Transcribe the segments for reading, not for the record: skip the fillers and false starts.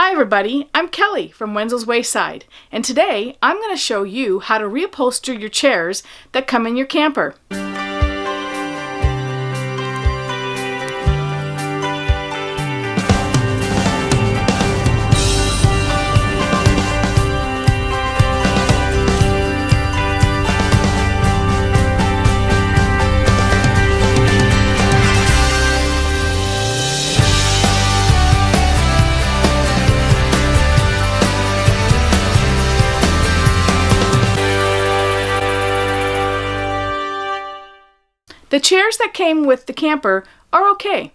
Hi everybody, I'm Kelly from Wenzel's Wayside, and today I'm going to show you how to reupholster your chairs that come in your camper. The chairs that came with the camper are okay,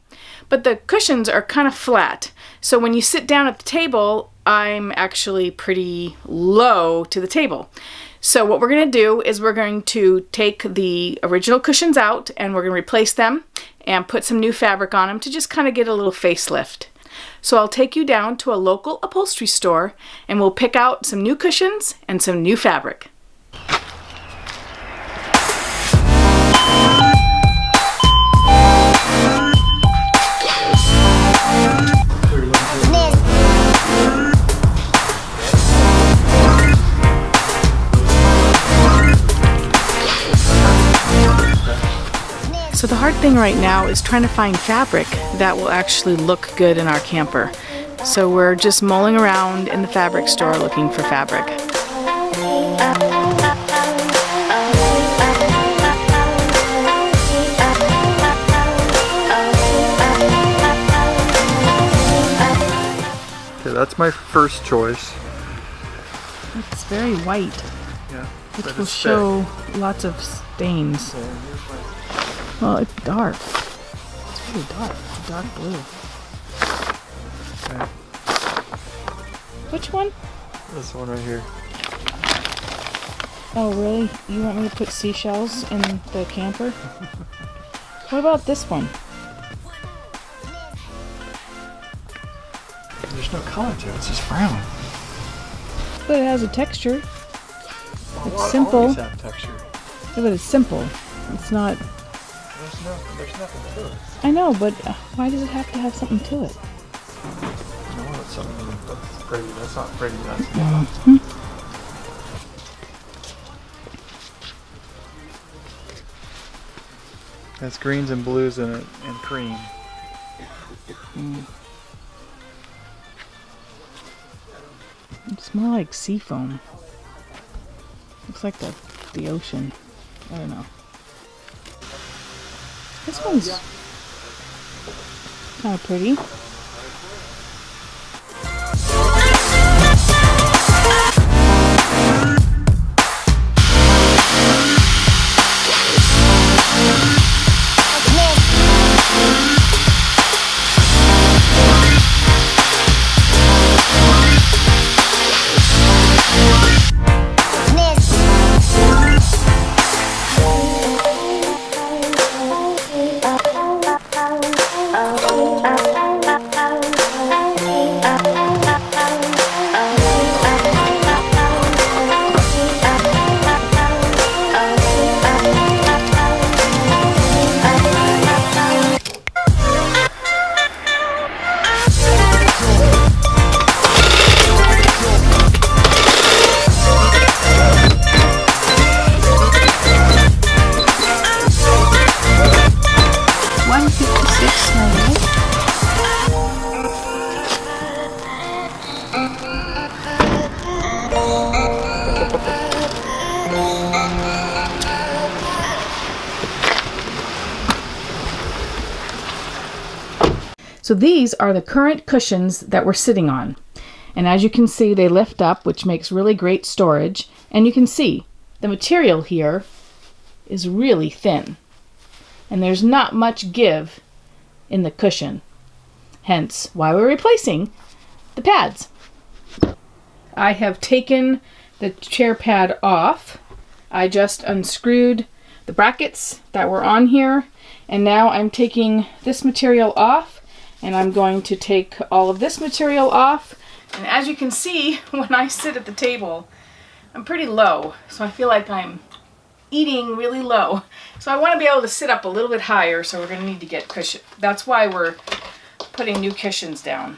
but the cushions are kind of flat. So when you sit down at the table, I'm actually pretty low to the table. So what we're going to do is we're going to take the original cushions out and we're going to replace them and put some new fabric on them to just kind of get a little facelift. So I'll take you down to a local upholstery store and we'll pick out some new cushions and some new fabric. So the hard thing right now is trying to find fabric that will actually look good in our camper. So we're just mulling around in the fabric store looking for fabric. Okay, that's my first choice. It's very white, Yeah, which will show lots of stains. Well, it's dark. It's really dark. It's dark blue. Okay. Which one? This one right here. Oh, really? You want me to put seashells in the camper? What about this one? There's no color to it, it's just brown. But it has a texture. Well, It's simple. always have texture. Yeah, but it's simple. It's not... There's nothing to it. I know, but why does it have to have something to it? No, it's something that's pretty. That's not pretty. That's Mm-hmm. Has greens and blues in it and cream. It's more like sea foam. Looks like the ocean. I don't know. This one's kind of pretty. So these are the current cushions that we're sitting on. And as you can see, they lift up, which makes really great storage. And you can see the material here is really thin. And there's not much give in the cushion. Hence why we're replacing the pads. I have taken the chair pad off. I just unscrewed the brackets that were on here. And now I'm taking this material off. And I'm going to take all of this material off. And as you can see, when I sit at the table, I'm pretty low. So I feel like I'm eating really low. So I want to be able to sit up a little bit higher, so we're going to need to get cushion. That's why we're putting new cushions down.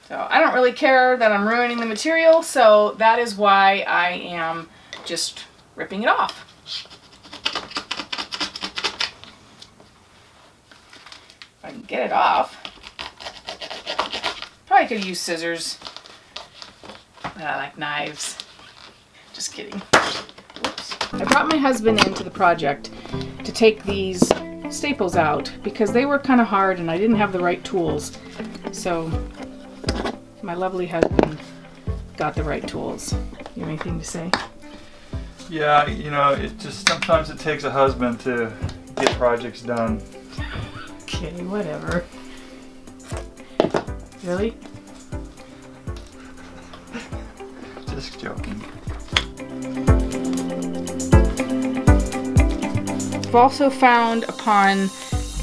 So I don't really care that I'm ruining the material, so that is why I am just ripping it off. If I can get it off. Probably could use scissors. I like knives. Just kidding. Whoops. I brought my husband into the project to take these staples out because they were kind of hard and I didn't have the right tools. So my lovely husband got the right tools. You have anything to say? Yeah, you know, it just sometimes it takes a husband to get projects done. Okay, whatever. Really? Just joking. I've also found upon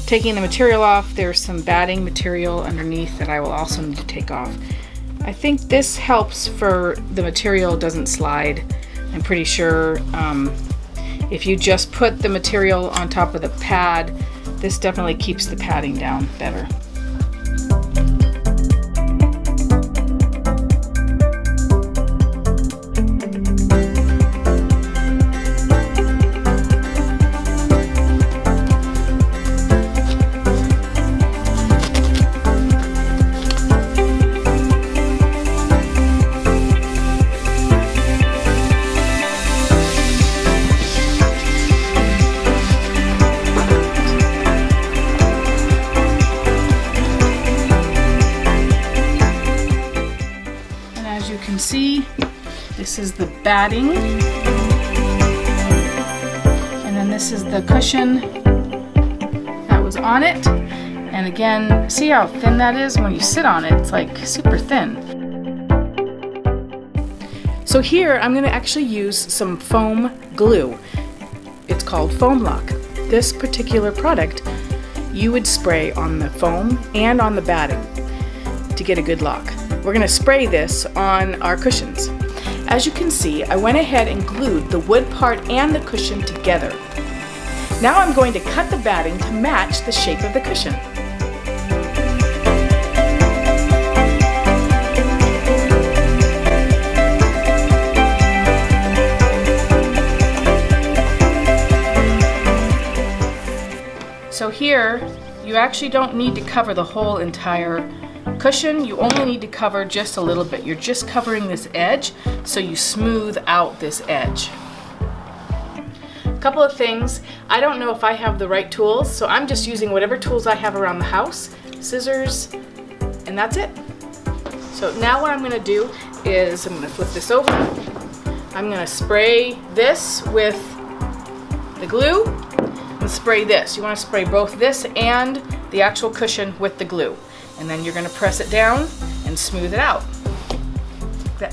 taking the material off, there's some batting material underneath that I will also need to take off. I think this helps for the material doesn't slide. I'm pretty sure if you just put the material on top of the pad, this definitely keeps the padding down better. See, this is the batting, and then this is the cushion that was on it. And again, see how thin that is? When you sit on it, it's like super thin. So here I'm going to actually use some foam glue. It's called Foam Lock. This particular product you would spray on the foam and on the batting to get a good lock. We're going to spray this on our cushions. As you can see, I went ahead and glued the wood part and the cushion together. Now I'm going to cut the batting to match the shape of the cushion. So here, you actually don't need to cover the whole entire cushion. You only need to cover just a little bit. You're just covering this edge so you smooth out this edge. A couple of things. I don't know if I have the right tools, so I'm just using whatever tools I have around the house, scissors, and that's it. So now what I'm going to do is I'm going to flip this over. I'm going to spray this with the glue and spray this. You want to spray both this and the actual cushion with the glue. And then you're going to press it down and smooth it out,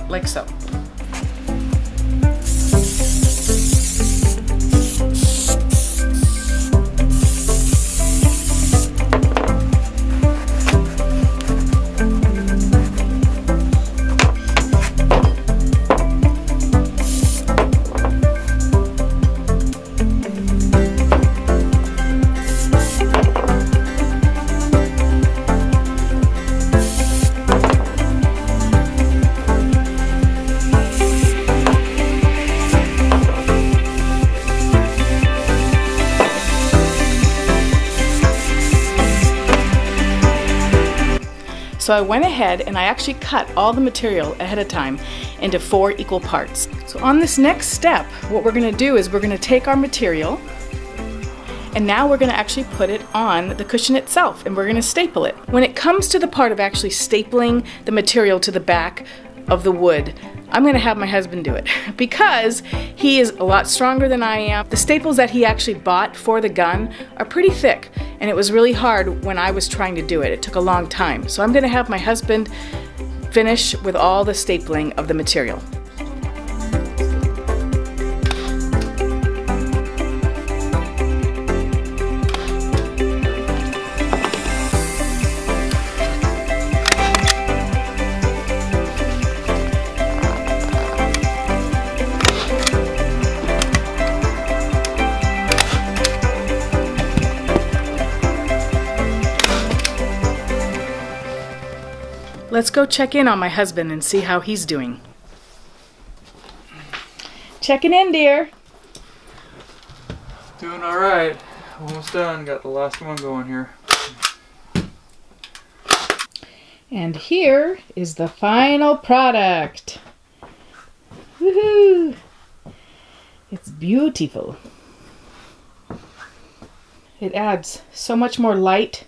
like so. So I went ahead and I actually cut all the material ahead of time into 4 equal parts. So on this next step, what we're going to do is we're going to take our material and now we're going to actually put it on the cushion itself and we're going to staple it. When it comes to the part of actually stapling the material to the back of the wood, I'm going to have my husband do it because he is a lot stronger than I am. The staples that he actually bought for the gun are pretty thick and it was really hard when I was trying to do it. It took a long time. So I'm going to have my husband finish with all the stapling of the material. Let's go check in on my husband and see how he's doing. Checking in, dear. Doing all right. Almost done. Got the last one going here. And here is the final product. Woohoo! It's beautiful. It adds so much more light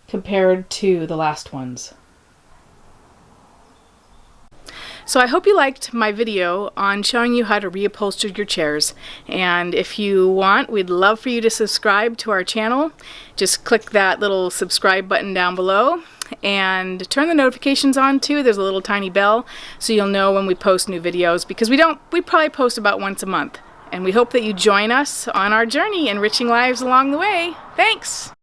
compared to the last ones. So I hope you liked my video on showing you how to reupholster your chairs. And if you want, we'd love for you to subscribe to our channel. Just click that little subscribe button down below and turn the notifications on too. There's a little tiny bell so you'll know when we post new videos, because we probably post about once a month. And we hope that you join us on our journey, enriching lives along the way. Thanks!